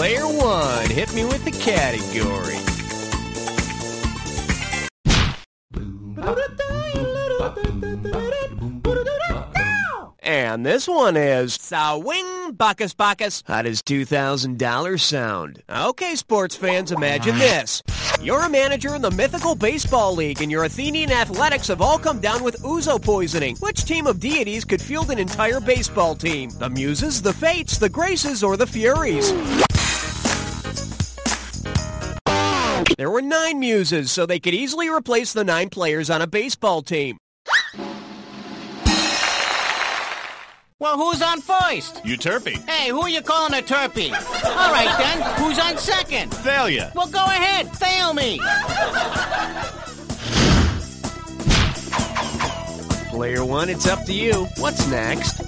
Player 1, hit me with the category. And this one is Sawing Bacchus Bacchus. How does $2,000 sound? Okay, sports fans, imagine this. You're a manager in the mythical baseball league, and your Athenian athletics have all come down with ouzo poisoning. Which team of deities could field an entire baseball team? The Muses, the Fates, the Graces, or the Furies? There were 9 Muses, so they could easily replace the 9 players on a baseball team. Well, who's on first? Euterpe. Hey, who are you calling a turpy? All right, then. Who's on second? Failure. Well, go ahead. Fail me. Player 1, it's up to you. What's next?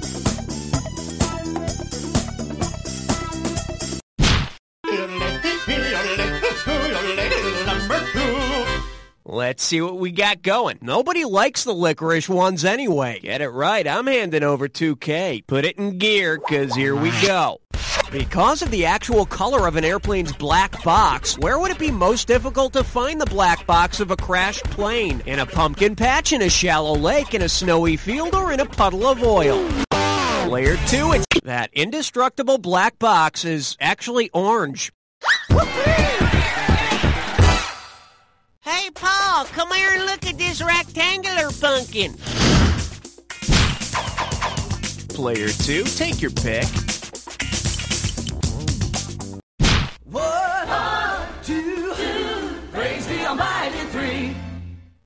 Let's see what we got going. Nobody likes the licorice ones anyway. Get it right, I'm handing over $2K. Put it in gear, because here we go. Because of the actual color of an airplane's black box, where would it be most difficult to find the black box of a crashed plane? In a pumpkin patch, in a shallow lake, in a snowy field, or in a puddle of oil? Player 2, it's that indestructible black box is actually orange. Hey, Paul, come here and look at this rectangular pumpkin. Player 2, take your pick. 1, 2, praise the Almighty 3.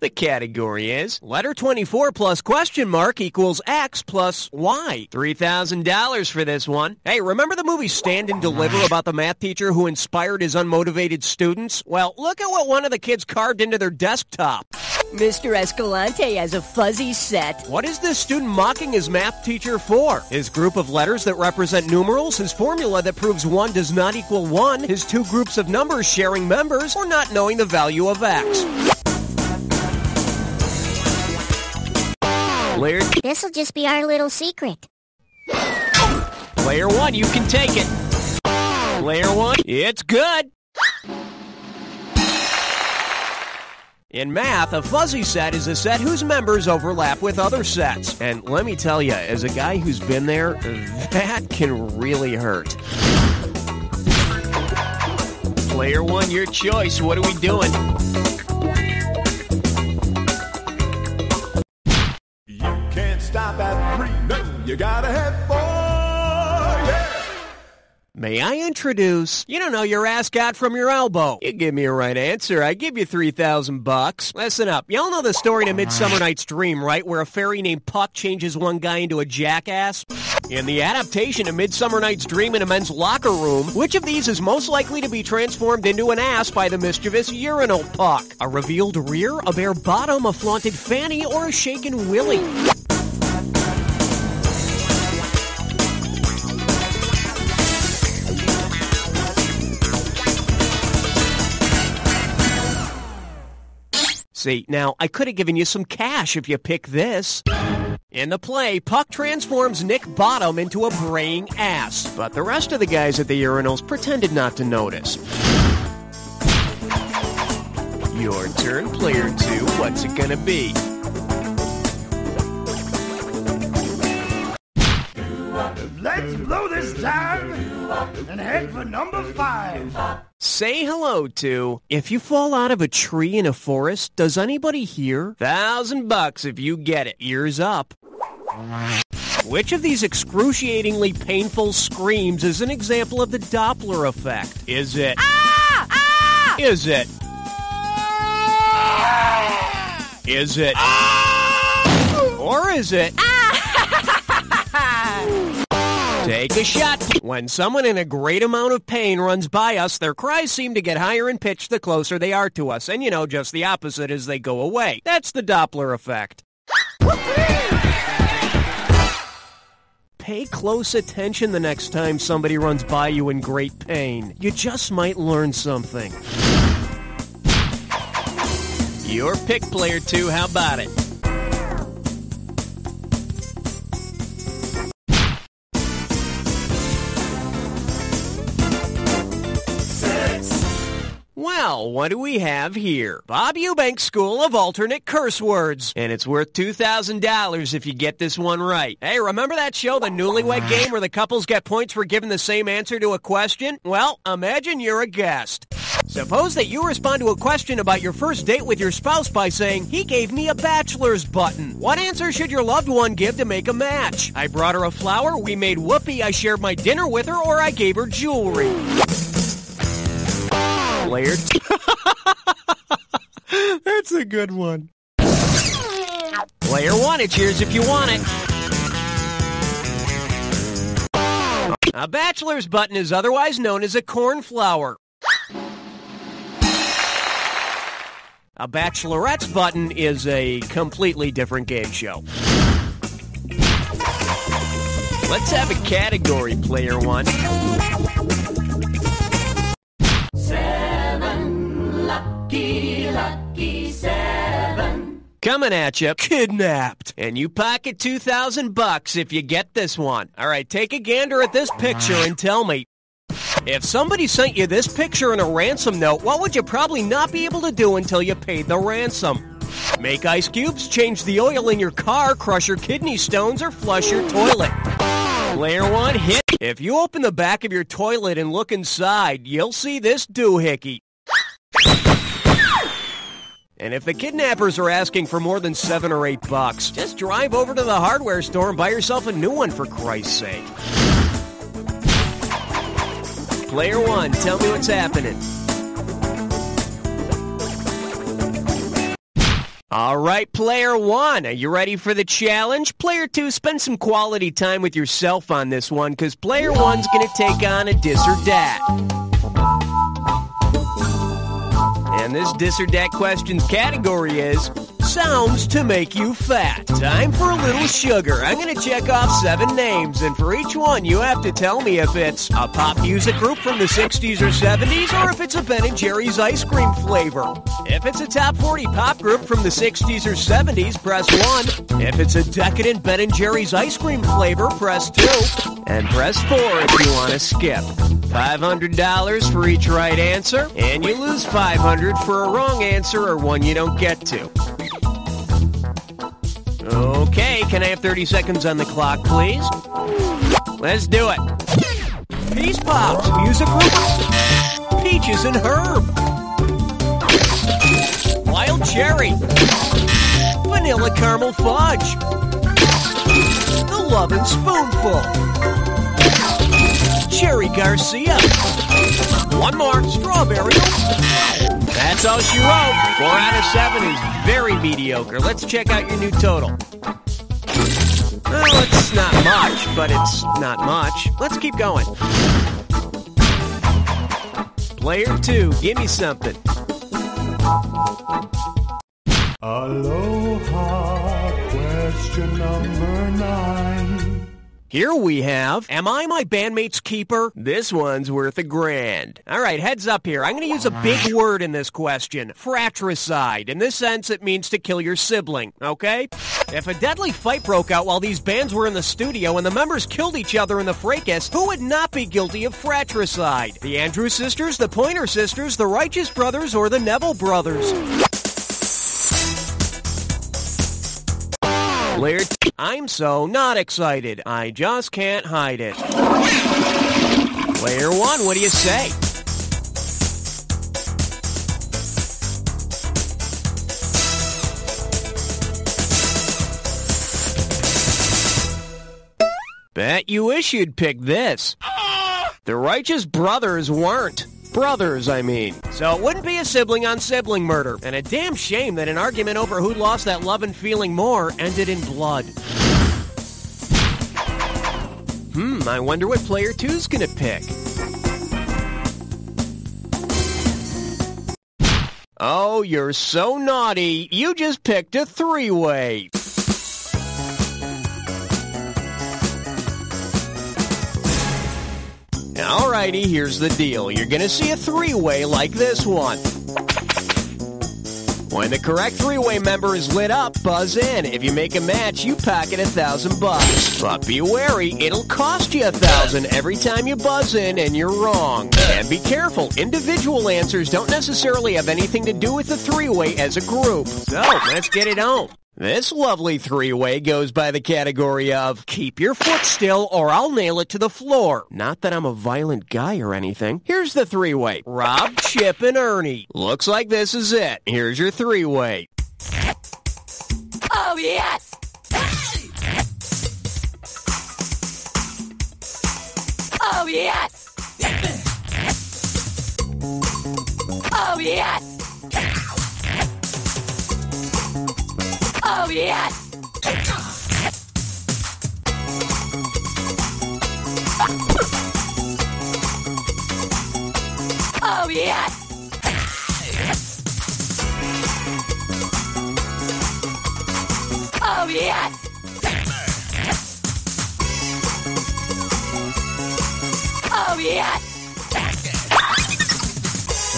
The category is letter 24 plus question mark equals X plus Y. $3,000 for this one. Hey, remember the movie Stand and Deliver about the math teacher who inspired his unmotivated students? Well, look at what one of the kids carved into their desktop. Mr. Escalante has a fuzzy set. What is this student mocking his math teacher for? His group of letters that represent numerals, his formula that proves 1 does not equal 1, his 2 groups of numbers sharing members, or not knowing the value of X. This'll just be our little secret. Player 1, you can take it. Player 1, it's good. In math, a fuzzy set is a set whose members overlap with other sets. And let me tell you, as a guy who's been there, that can really hurt. Player 1, your choice. What are we doing? Stop at 3, no, you gotta have 4, yeah! May I introduce, your ascot from your elbow. You give me a right answer, I give you $3,000. Listen up, y'all know the story in A Midsummer Night's Dream, right? Where a fairy named Puck changes one guy into a jackass? In the adaptation of Midsummer Night's Dream in a men's locker room, which of these is most likely to be transformed into an ass by the mischievous urinal Puck? A revealed rear, a bare bottom, a flaunted fanny, or a shaken willy? See, now, I could have given you some cash if you pick this. In the play, Puck transforms Nick Bottom into a braying ass, but the rest of the guys at the urinals pretended not to notice. Your turn, player 2. What's it gonna be? Let's blow this time and head for number 5. Say hello to, if you fall out of a tree in a forest, does anybody hear? $1,000 if you get it. Ears up. Which of these excruciatingly painful screams is an example of the Doppler effect? Is it... Ah! Ah! Is it... Is it... Ah! Or is it... Ah! Take a shot. When someone in a great amount of pain runs by us, their cries seem to get higher in pitch the closer they are to us. And just the opposite as they go away. That's the Doppler effect. Pay close attention the next time somebody runs by you in great pain. You just might learn something. Your pick, player 2. How about it? Well, what do we have here? Bob Eubank School of Alternate Curse Words. And it's worth $2,000 if you get this one right. Hey, remember that show, The Newlywed Game, where the couples get points for giving the same answer to a question? Well, imagine you're a guest. Suppose that you respond to a question about your first date with your spouse by saying, he gave me a bachelor's button. What answer should your loved one give to make a match? I brought her a flower, we made whoopee, I shared my dinner with her, or I gave her jewelry. Player That's a good one. Player 1, it's yours if you want it. A bachelor's button is otherwise known as a cornflower. A bachelorette's button is a completely different game show. Let's have a category, Player 1. 7, lucky 7. Coming at you, kidnapped. And you pocket $2,000 if you get this one. All right, take a gander at this picture and tell me, if somebody sent you this picture in a ransom note, what would you probably not be able to do until you paid the ransom? Make ice cubes, change the oil in your car, crush your kidney stones, or flush your toilet. Player 1, hit. If you open the back of your toilet and look inside, you'll see this doohickey. And if the kidnappers are asking for more than $7 or $8, just drive over to the hardware store and buy yourself a new one, for Christ's sake. Player 1, tell me what's happening. All right, Player 1, are you ready for the challenge? Player 2, spend some quality time with yourself on this one, because Player 1's going to take on a dis or dat. And this dis or dat question's category is sounds to make you fat. Time for a little sugar. I'm going to check off 7 names, and for each one, you have to tell me if it's a pop music group from the 60s or 70s, or if it's a Ben & Jerry's ice cream flavor. If it's a top 40 pop group from the 60s or 70s, press 1. If it's a decadent Ben & Jerry's ice cream flavor, press 2. And press 4 if you want to skip. $500 for each right answer, and you lose $500 for a wrong answer or one you don't get to. Okay, can I have 30 seconds on the clock, please? Let's do it. Peace Pops, music group, Peaches and Herb, Wild Cherry, Vanilla Caramel Fudge, The Lovin' Spoonful, Cherry Garcia, one more, Strawberry. That's all she wrote. 4 out of 7 is very mediocre. Let's check out your new total. Well, it's not much, but it's not much. Let's keep going. Player 2, give me something. Aloha, question number 9. Here we have, am I my bandmate's keeper? This one's worth $1,000. All right, heads up here. I'm going to use a big word in this question. Fratricide. In this sense, it means to kill your sibling, okay? If a deadly fight broke out while these bands were in the studio and the members killed each other in the fracas, who would not be guilty of fratricide? The Andrews Sisters, the Pointer Sisters, the Righteous Brothers, or the Neville Brothers? Player 2, I'm so not excited. I just can't hide it. Player 1, what do you say? Bet you wish you'd pick this. The Righteous Brothers weren't. Brothers, I mean. So it wouldn't be a sibling-on-sibling murder. And a damn shame that an argument over who'd lost that love and feeling more ended in blood. I wonder what Player 2's gonna pick. Oh, you're so naughty. You just picked a 3-way. Alrighty, here's the deal. You're gonna see a 3-way like this one. When the correct three-way member is lit up, buzz in. If you make a match, you pocket $1,000. But be wary, it'll cost you $1,000 every time you buzz in and you're wrong. And be careful, individual answers don't necessarily have anything to do with the three-way as a group. So, let's get it on. This lovely three-way goes by the category of keep your foot still or I'll nail it to the floor. Not that I'm a violent guy or anything. Here's the three-way. Rob, Chip, and Ernie. Looks like this is it. Here's your three-way. Oh, yes! Oh, yes! Oh, yes! Oh, yes! Oh, yes! Oh, yes! Oh, yes!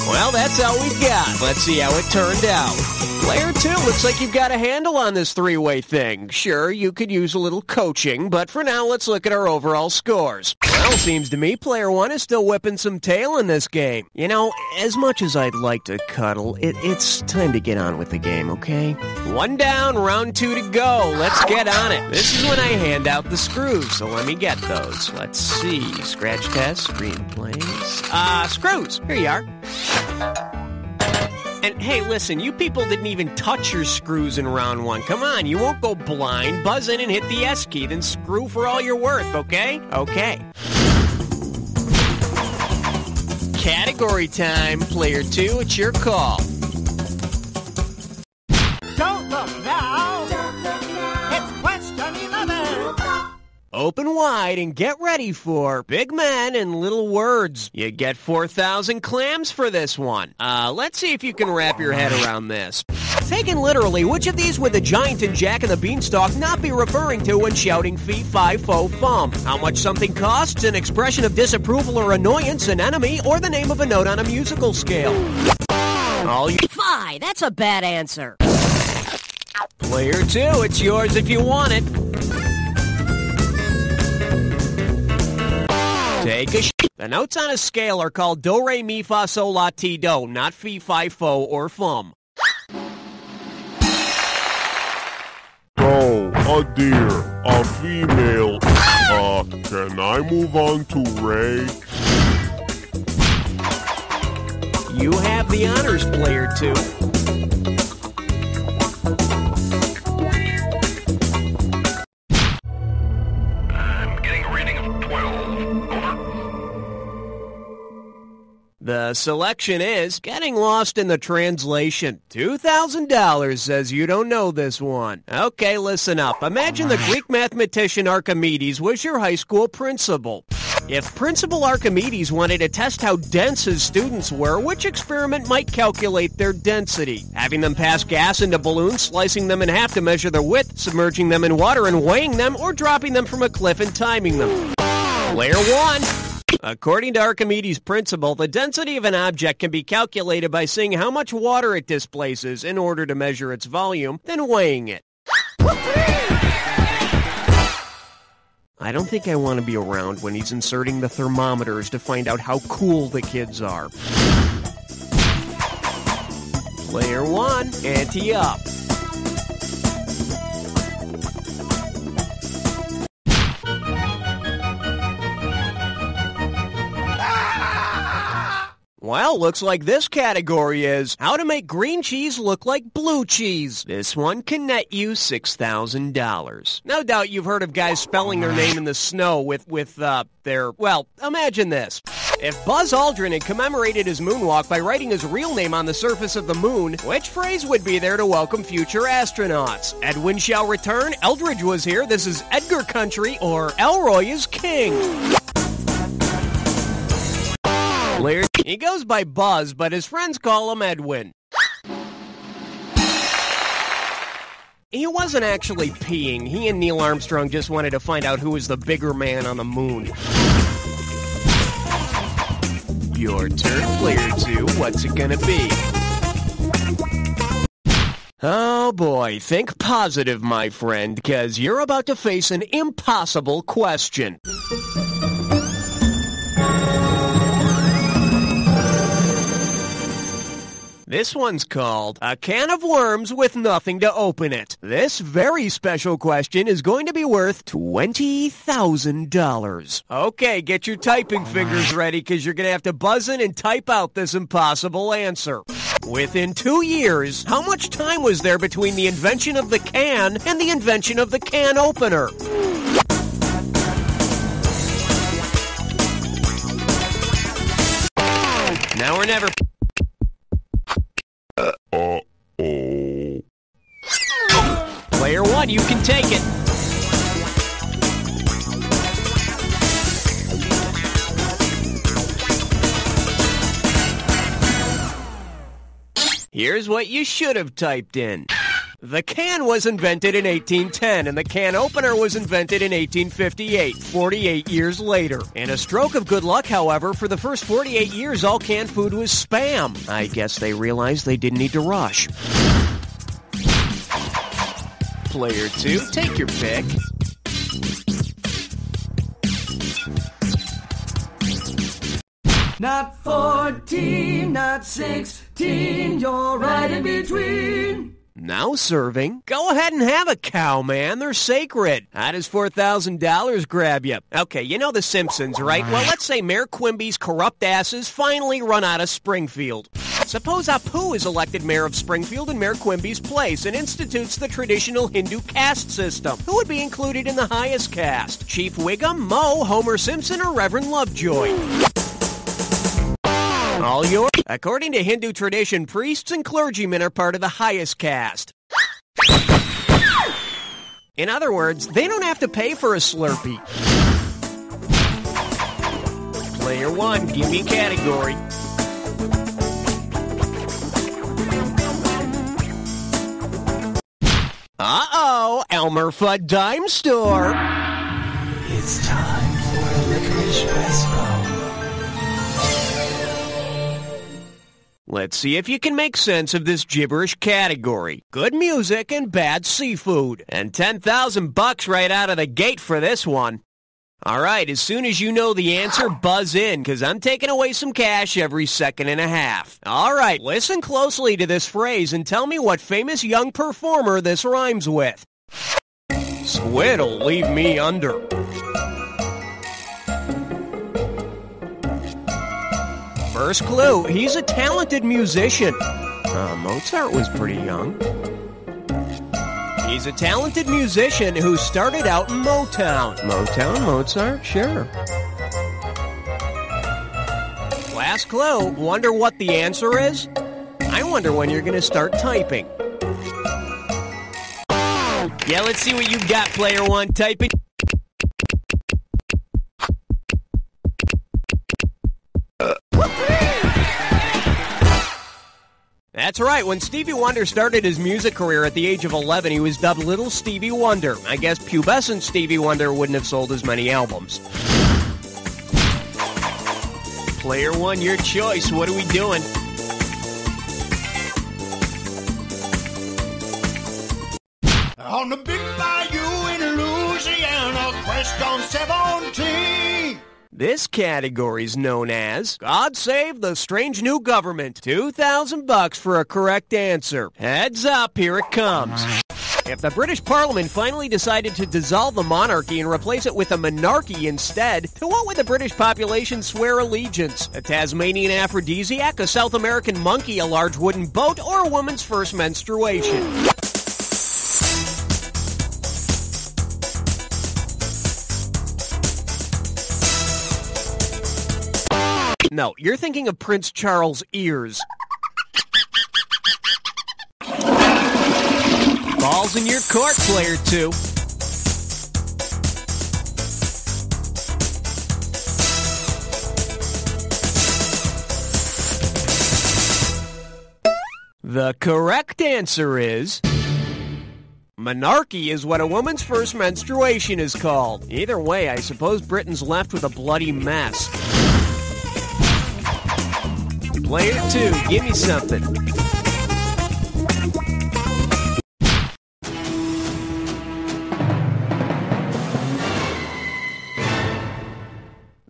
Well, that's all we got. Let's see how it turned out. Player 2, looks like you've got a handle on this three-way thing. Sure, you could use a little coaching, but for now, let's look at our overall scores. Well, seems to me Player 1 is still whipping some tail in this game. You know, as much as I'd like to cuddle, it's time to get on with the game, okay? One down, round 2 to go. Let's get on it. This is when I hand out the screws, so let me get those. Let's see. Scratch test, screenplays. Screws. Here you are. And hey, listen, you people didn't even touch your screws in round 1. Come on, you won't go blind. Buzz in and hit the S key, then screw for all you're worth, okay? Okay. Category time. Player 2, it's your call. Don't look now. It's question 11. Open wide and get ready for big men and little words. You get 4,000 clams for this one. Let's see if you can wrap your head around this. Taken literally, which of these would the Giant and Jack and the Beanstalk not be referring to when shouting fee, fi, fo, fum? How much something costs, an expression of disapproval or annoyance, an enemy, or the name of a note on a musical scale? All you... Fie, that's a bad answer. Player 2, it's yours if you want it. Take a The notes on a scale are called do, re, mi, fa, sol, la, ti, do, not fee, fi, fo, or fum. Oh, a deer, a female. Can I move on to Ray? You have the honors, Player 2. The selection is getting lost in the translation. $2,000 says you don't know this one. Okay, listen up. Imagine the Greek mathematician Archimedes was your high school principal. If Principal Archimedes wanted to test how dense his students were, which experiment might calculate their density? Having them pass gas into balloons, slicing them in half to measure their width, submerging them in water and weighing them, or dropping them from a cliff and timing them? Player 1. According to Archimedes' principle, the density of an object can be calculated by seeing how much water it displaces in order to measure its volume, then weighing it. I don't think I want to be around when he's inserting the thermometers to find out how cool the kids are. Player 1, ante up. Well, looks like this category is how to make green cheese look like blue cheese. This one can net you $6,000. No doubt you've heard of guys spelling their name in the snow with their, well, imagine this. If Buzz Aldrin had commemorated his moonwalk by writing his real name on the surface of the moon, which phrase would be there to welcome future astronauts? Edwin shall return, Eldridge was here, this is Edgar country, or Elroy is king. He goes by Buzz, but his friends call him Edwin. He wasn't actually peeing. He and Neil Armstrong just wanted to find out who was the bigger man on the moon. Your turn, Player 2. What's it gonna be? Oh boy, think positive, my friend, because you're about to face an impossible question. This one's called A Can of Worms with Nothing to Open It. This very special question is going to be worth $20,000. Okay, get your typing fingers ready because you're going to have to buzz in and type out this impossible answer. Within 2 years, how much time was there between the invention of the can and the invention of the can opener? Now or never. Player one, you can take it. Here's what you should have typed in. The can was invented in 1810, and the can opener was invented in 1858, 48 years later. In a stroke of good luck, however, for the first 48 years, all canned food was Spam. I guess they realized they didn't need to rush. Player two, take your pick. Not 14, not 16, you're right in between. Now serving. Go ahead and have a cow, man. They're sacred. How does $4,000 grab you? Okay, you know The Simpsons, right? Well, let's say Mayor Quimby's corrupt asses finally run out of Springfield. Suppose Apu is elected mayor of Springfield in Mayor Quimby's place and institutes the traditional Hindu caste system. Who would be included in the highest caste? Chief Wiggum, Moe, Homer Simpson, or Reverend Lovejoy? All yours. According to Hindu tradition, priests and clergymen are part of the highest caste. In other words, they don't have to pay for a Slurpee. Player one, give me a category. Uh-oh, Elmer Fudd Dime Store. It's time for a licorice espresso. Let's see if you can make sense of this gibberish category. Good music and bad seafood. And $10,000 right out of the gate for this one. All right, as soon as you know the answer, buzz in, because I'm taking away some cash every second and a half. All right, listen closely to this phrase and tell me what famous young performer this rhymes with. Squid'll leave me under. First clue, he's a talented musician. Mozart was pretty young. He's a talented musician who started out in Motown. Motown, Mozart, sure. Last clue, wonder what the answer is? I wonder when you're going to start typing. Yeah, let's see what you got, player one. Type it. That's right, when Stevie Wonder started his music career at the age of 11, he was dubbed Little Stevie Wonder. I guess pubescent Stevie Wonder wouldn't have sold as many albums. Player one, your choice. What are we doing? On the big bayou in Louisiana, crest on 17. This category is known as God Save the Strange New Government. $2,000 for a correct answer. Heads up, here it comes. If the British Parliament finally decided to dissolve the monarchy and replace it with a monarchy instead, to what would the British population swear allegiance? A Tasmanian aphrodisiac, a South American monkey, a large wooden boat, or a woman's first menstruation? No, you're thinking of Prince Charles' ears. Ball's in your court, player two. The correct answer is... monarchy is what a woman's first menstruation is called. Either way, I suppose Britain's left with a bloody mess. Player two, give me something.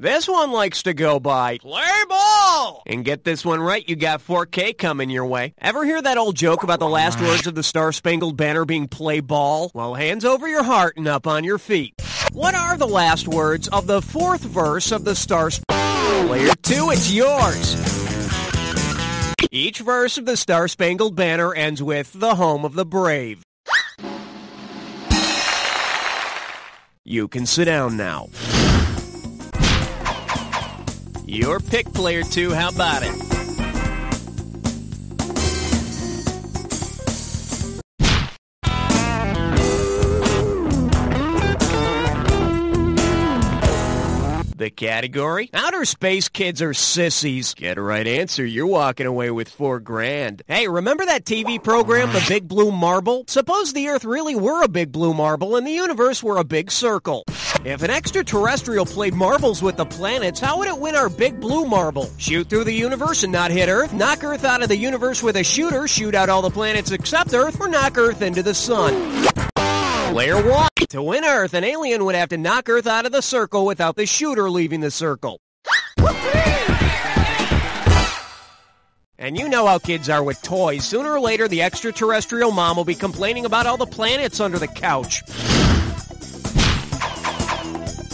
This one likes to go by play ball. And get this one right, you got 4K coming your way. Ever hear that old joke about the last words of the Star-Spangled Banner being play ball? Well, hands over your heart and up on your feet. What are the last words of the fourth verse of the Star-Spangled? Player 2, it's yours. Each verse of the Star-Spangled Banner ends with the home of the brave. You can sit down now. Your pick, Player 2. How about it? The category? Outer space kids are sissies. Get a right answer, you're walking away with $4,000. Hey, remember that TV program, The Big Blue Marble? Suppose the Earth really were a big blue marble and the universe were a big circle. If an extraterrestrial played marbles with the planets, how would it win our big blue marble? Shoot through the universe and not hit Earth? Knock Earth out of the universe with a shooter, shoot out all the planets except Earth, or knock Earth into the sun? Player 1. To win Earth, an alien would have to knock Earth out of the circle without the shooter leaving the circle. And you know how kids are with toys. Sooner or later, the extraterrestrial mom will be complaining about all the planets under the couch.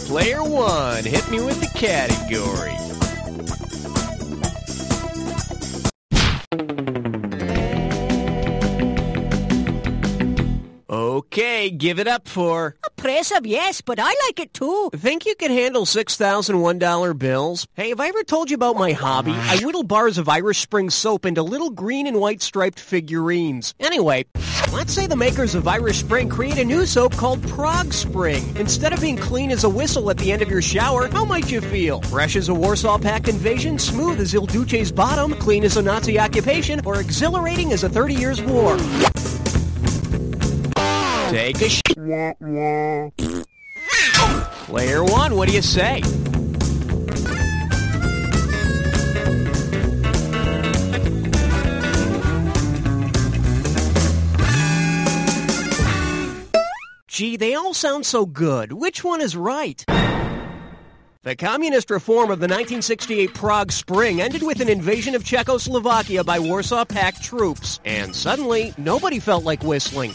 Player 1, hit me with the category. Okay, give it up for... Impressive, yes, but I like it too. Think you can handle $6,001 bills? Hey, have I ever told you about my hobby? I whittle bars of Irish Spring soap into little green and white striped figurines. Anyway, let's say the makers of Irish Spring create a new soap called Prague Spring. Instead of being clean as a whistle at the end of your shower, how might you feel? Fresh as a Warsaw Pact invasion, smooth as Il Duce's bottom, clean as a Nazi occupation, or exhilarating as a 30 Years' War? Take a Player 1, what do you say? Gee, they all sound so good. Which one is right? The communist reform of the 1968 Prague Spring ended with an invasion of Czechoslovakia by Warsaw Pact troops. And suddenly, nobody felt like whistling.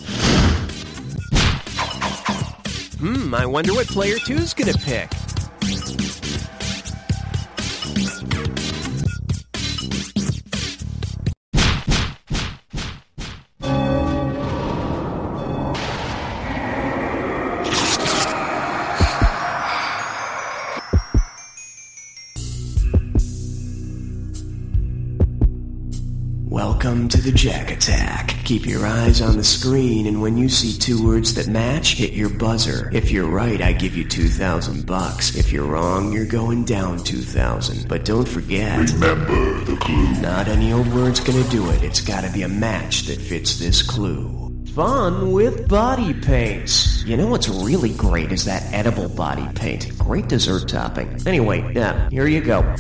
I wonder what Player 2's gonna pick. Welcome to the Jack Attack. Keep your eyes on the screen, and when you see two words that match, hit your buzzer. If you're right, I give you $2,000. If you're wrong, you're going down 2,000. But don't forget, remember the clue. Not any old word's gonna do it. It's gotta be a match that fits this clue. Fun with body paints. You know what's really great is that edible body paint. Great dessert topping. Anyway, here you go.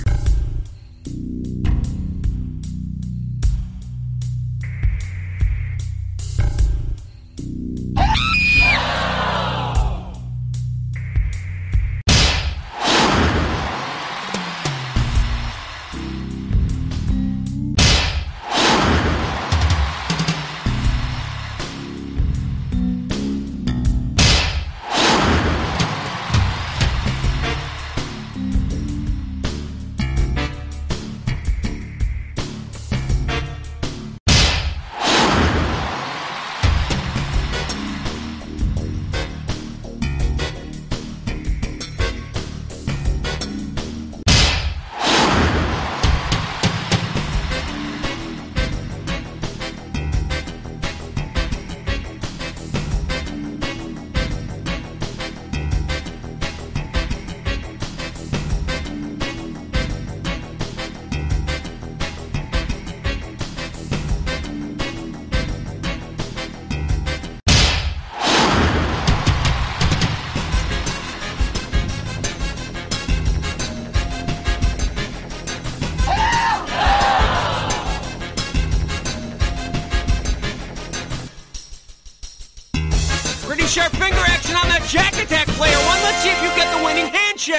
Sharp finger action on that Jack Attack, Player 1. Let's see if you get the winning handshake.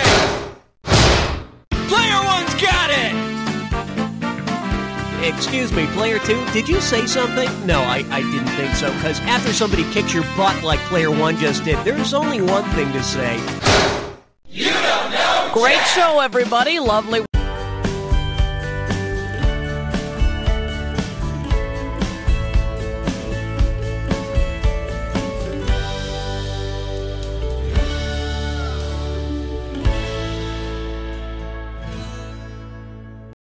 Excuse me, player 2, did you say something? No, I didn't think so, because after somebody kicks your butt like player 1 just did, there's only one thing to say. Great show, everybody. Lovely.